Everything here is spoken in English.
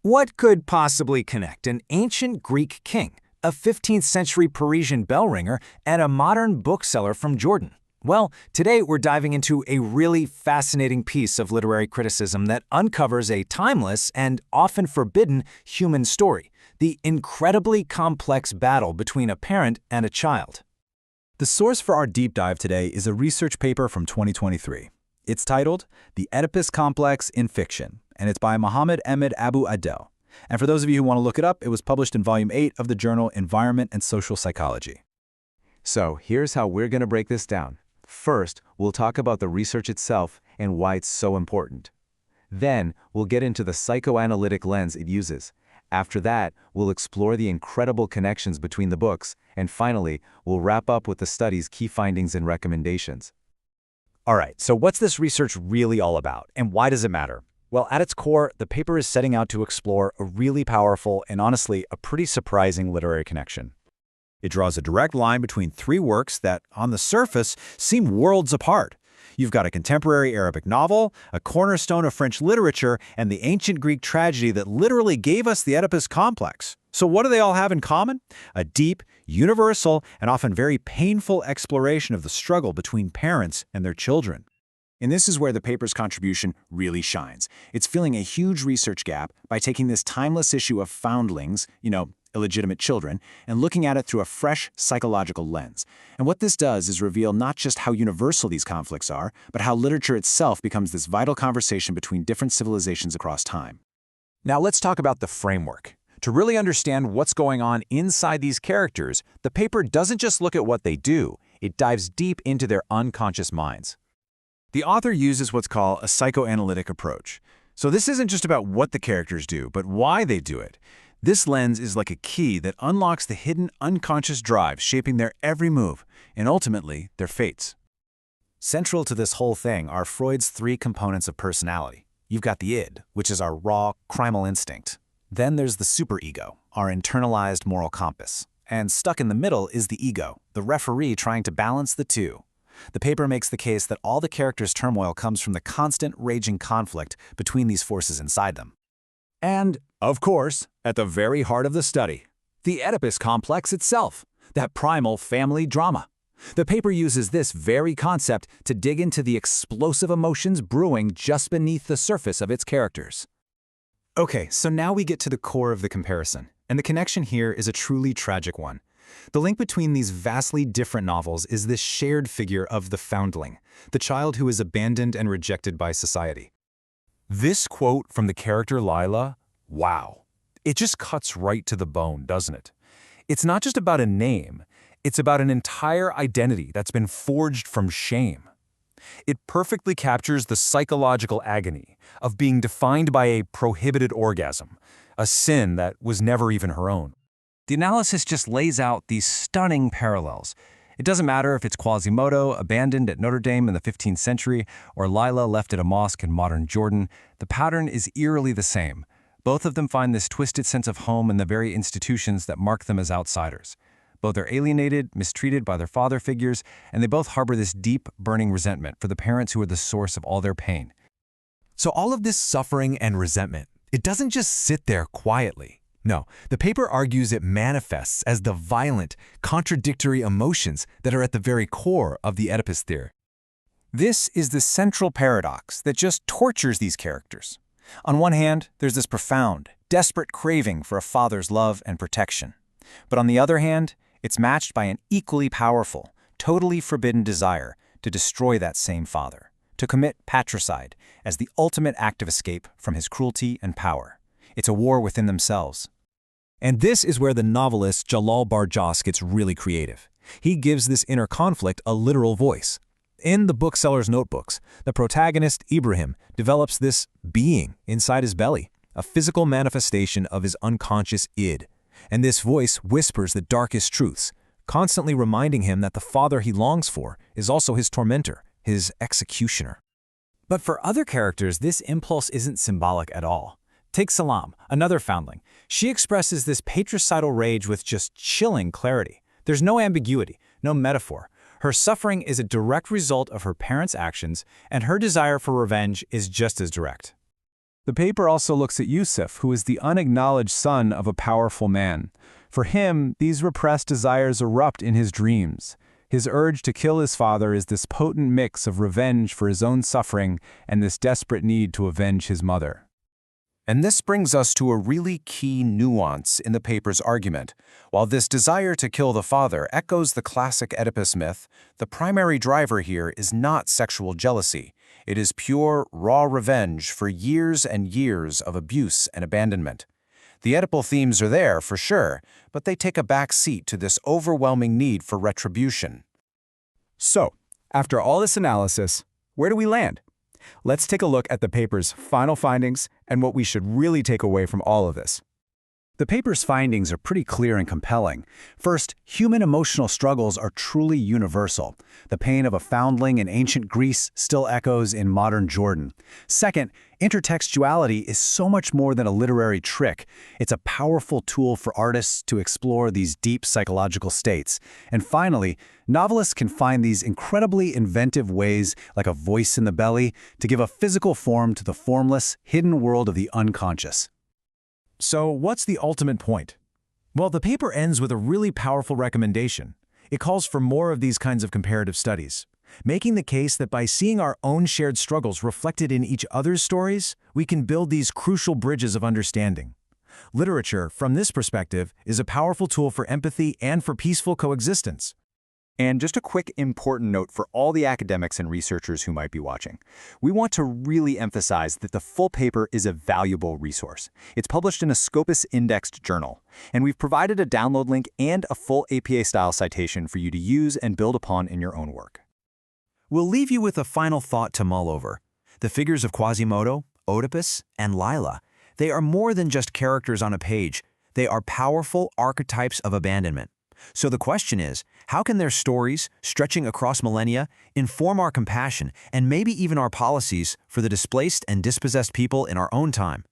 What could possibly connect an ancient Greek king, a 15th century Parisian bell ringer, and a modern bookseller from Jordan? Well, today we're diving into a really fascinating piece of literary criticism that uncovers a timeless and often forbidden human story, the incredibly complex battle between a parent and a child. The source for our deep dive today is a research paper from 2023. It's titled The Oedipus Complex in Fiction, and it's by Mohammed Ahmed Abu Adel. And for those of you who want to look it up, it was published in Volume 8 of the journal Environment and Social Psychology. So here's how we're going to break this down. First, we'll talk about the research itself and why it's so important. Then, we'll get into the psychoanalytic lens it uses. After that, we'll explore the incredible connections between the books. And finally, we'll wrap up with the study's key findings and recommendations. All right, so what's this research really all about, and why does it matter? Well, at its core, the paper is setting out to explore a really powerful and honestly a pretty surprising literary connection. It draws a direct line between three works that, on the surface, seem worlds apart. You've got a contemporary Arabic novel, a cornerstone of French literature, and the ancient Greek tragedy that literally gave us the Oedipus complex. So what do they all have in common? A deep, universal, and often very painful exploration of the struggle between parents and their children. And this is where the paper's contribution really shines. It's filling a huge research gap by taking this timeless issue of foundlings, illegitimate children, and looking at it through a fresh psychological lens. And what this does is reveal not just how universal these conflicts are, but how literature itself becomes this vital conversation between different civilizations across time. Now let's talk about the framework. To really understand what's going on inside these characters, the paper doesn't just look at what they do, it dives deep into their unconscious minds. The author uses what's called a psychoanalytic approach. So this isn't just about what the characters do, but why they do it. This lens is like a key that unlocks the hidden unconscious drives shaping their every move, and ultimately, their fates. Central to this whole thing are Freud's three components of personality. You've got the id, which is our raw, primal instinct. Then there's the superego, our internalized moral compass. And stuck in the middle is the ego, the referee trying to balance the two. The paper makes the case that all the characters' turmoil comes from the constant raging conflict between these forces inside them. And, of course, at the very heart of the study, the Oedipus complex itself, that primal family drama. The paper uses this very concept to dig into the explosive emotions brewing just beneath the surface of its characters. Okay, so now we get to the core of the comparison, and the connection here is a truly tragic one. The link between these vastly different novels is this shared figure of the foundling, the child who is abandoned and rejected by society. This quote from the character Lila, wow. It just cuts right to the bone, doesn't it? It's not just about a name, it's about an entire identity that's been forged from shame. It perfectly captures the psychological agony of being defined by a prohibited orgasm, a sin that was never even her own. The analysis just lays out these stunning parallels. It doesn't matter if it's Quasimodo abandoned at Notre Dame in the 15th century or Lila left at a mosque in modern Jordan, the pattern is eerily the same. Both of them find this twisted sense of home in the very institutions that mark them as outsiders. Both are alienated, mistreated by their father figures, and they both harbor this deep, burning resentment for the parents who are the source of all their pain. So all of this suffering and resentment, it doesn't just sit there quietly. No, the paper argues it manifests as the violent, contradictory emotions that are at the very core of the Oedipus theory. This is the central paradox that just tortures these characters. On one hand, there's this profound, desperate craving for a father's love and protection. But on the other hand, it's matched by an equally powerful, totally forbidden desire to destroy that same father, to commit patricide as the ultimate act of escape from his cruelty and power. It's a war within themselves. And this is where the novelist Jalal Barjas gets really creative. He gives this inner conflict a literal voice. In The Bookseller's Notebooks, the protagonist, Ibrahim, develops this being inside his belly, a physical manifestation of his unconscious id. And this voice whispers the darkest truths, constantly reminding him that the father he longs for is also his tormentor, his executioner. But for other characters, this impulse isn't symbolic at all. Take Salam, another foundling. She expresses this patricidal rage with just chilling clarity. There's no ambiguity, no metaphor. Her suffering is a direct result of her parents' actions, and her desire for revenge is just as direct. The paper also looks at Yusuf, who is the unacknowledged son of a powerful man. For him, these repressed desires erupt in his dreams. His urge to kill his father is this potent mix of revenge for his own suffering and this desperate need to avenge his mother. And this brings us to a really key nuance in the paper's argument. While this desire to kill the father echoes the classic Oedipus myth, the primary driver here is not sexual jealousy. It is pure, raw revenge for years and years of abuse and abandonment. The Oedipal themes are there, for sure, but they take a back seat to this overwhelming need for retribution. So, after all this analysis, where do we land? Let's take a look at the paper's final findings and what we should really take away from all of this. The paper's findings are pretty clear and compelling. First, human emotional struggles are truly universal. The pain of a foundling in ancient Greece still echoes in modern Jordan. Second, intertextuality is so much more than a literary trick. It's a powerful tool for artists to explore these deep psychological states. And finally, novelists can find these incredibly inventive ways, like a voice in the belly, to give a physical form to the formless, hidden world of the unconscious. So what's the ultimate point? Well, the paper ends with a really powerful recommendation. It calls for more of these kinds of comparative studies, making the case that by seeing our own shared struggles reflected in each other's stories, we can build these crucial bridges of understanding. Literature, from this perspective, is a powerful tool for empathy and for peaceful coexistence. And just a quick important note for all the academics and researchers who might be watching. We want to really emphasize that the full paper is a valuable resource. It's published in a Scopus indexed journal, and we've provided a download link and a full APA-style citation for you to use and build upon in your own work. We'll leave you with a final thought to mull over. The figures of Quasimodo, Oedipus, and Lila, they are more than just characters on a page. They are powerful archetypes of abandonment. So the question is, how can their stories, stretching across millennia, inform our compassion and maybe even our policies for the displaced and dispossessed people in our own time?